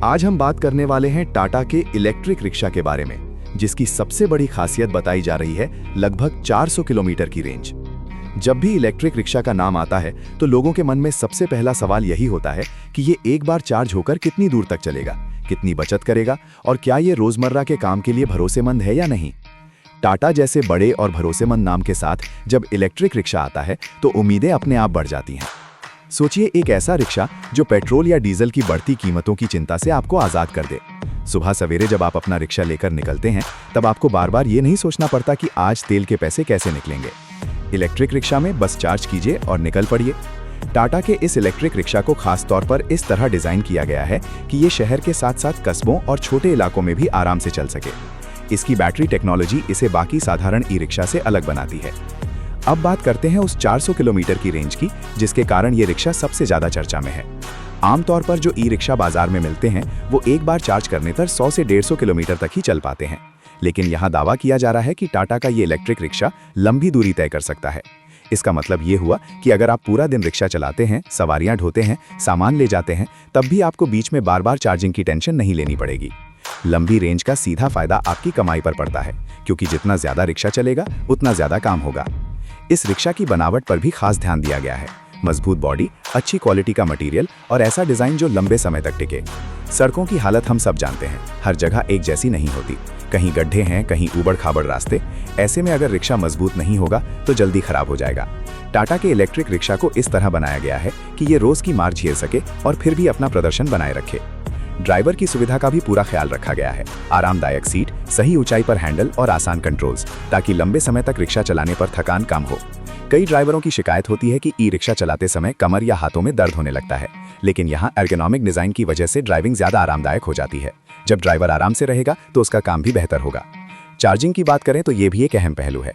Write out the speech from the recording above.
आज हम बात करने वाले हैं टाटा के इलेक्ट्रिक रिक्शा के बारे में, जिसकी सबसे बड़ी खासियत बताई जा रही है लगभग 400 किलोमीटर की रेंज। जब भी इलेक्ट्रिक रिक्शा का नाम आता है तो लोगों के मन में सबसे पहला सवाल यही होता है कि ये एक बार चार्ज होकर कितनी दूर तक चलेगा, कितनी बचत करेगा और क्या ये रोजमर्रा के काम के लिए भरोसेमंद है या नहीं। टाटा जैसे बड़े और भरोसेमंद नाम के साथ जब इलेक्ट्रिक रिक्शा आता है तो उम्मीदें अपने आप बढ़ जाती हैं। सोचिए, एक ऐसा रिक्शा जो पेट्रोल या डीजल की बढ़ती कीमतों की चिंता से आपको आज़ाद कर दे। सुबह सवेरे जब आप अपना रिक्शा लेकर निकलते हैं तब आपको बार बार ये नहीं सोचना पड़ता कि आज तेल के पैसे कैसे निकलेंगे। इलेक्ट्रिक रिक्शा में बस चार्ज कीजिए और निकल पड़िए। टाटा के इस इलेक्ट्रिक रिक्शा को खास तौर पर इस तरह डिज़ाइन किया गया है कि ये शहर के साथ साथ कस्बों और छोटे इलाकों में भी आराम से चल सके। इसकी बैटरी टेक्नोलॉजी इसे बाकी साधारण ई रिक्शा से अलग बनाती है। अब बात करते हैं उस 400 किलोमीटर की रेंज की, जिसके कारण ये रिक्शा सबसे ज़्यादा चर्चा में है। आमतौर पर जो ई रिक्शा बाजार में मिलते हैं वो एक बार चार्ज करने पर 100 से 150 किलोमीटर तक ही चल पाते हैं, लेकिन यहाँ दावा किया जा रहा है कि टाटा का ये इलेक्ट्रिक रिक्शा लंबी दूरी तय कर सकता है। इसका मतलब ये हुआ कि अगर आप पूरा दिन रिक्शा चलाते हैं, सवारियाँ ढोते हैं, सामान ले जाते हैं, तब भी आपको बीच में बार बार चार्जिंग की टेंशन नहीं लेनी पड़ेगी। लंबी रेंज का सीधा फायदा आपकी कमाई पर पड़ता है, क्योंकि जितना ज़्यादा रिक्शा चलेगा उतना ज़्यादा काम होगा। इस रिक्शा की बनावट पर भी खास ध्यान दिया गया है। मजबूत बॉडी, अच्छी क्वालिटी का मटेरियल और ऐसा डिजाइन जो लंबे समय तक टिके। सड़कों की हालत हम सब जानते हैं, हर जगह एक जैसी नहीं होती। कहीं गड्ढे हैं, कहीं ऊबड़-खाबड़ रास्ते। ऐसे में अगर रिक्शा मजबूत नहीं होगा तो जल्दी खराब हो जाएगा। टाटा के इलेक्ट्रिक रिक्शा को इस तरह बनाया गया है कि ये रोज की मार झेल सके और फिर भी अपना प्रदर्शन बनाए रखे। ड्राइवर की सुविधा का भी पूरा ख्याल रखा गया है। आरामदायक सीट, सही ऊंचाई पर हैंडल और आसान कंट्रोल्स, ताकि लंबे समय तक रिक्शा चलाने पर थकान कम हो। कई ड्राइवरों की शिकायत होती है कि ई रिक्शा चलाते समय कमर या हाथों में दर्द होने लगता है, लेकिन यहाँ एर्गोनॉमिक डिजाइन की वजह से ड्राइविंग ज्यादा आरामदायक हो जाती है। जब ड्राइवर आराम से रहेगा तो उसका काम भी बेहतर होगा। चार्जिंग की बात करें तो ये भी एक अहम पहलू है।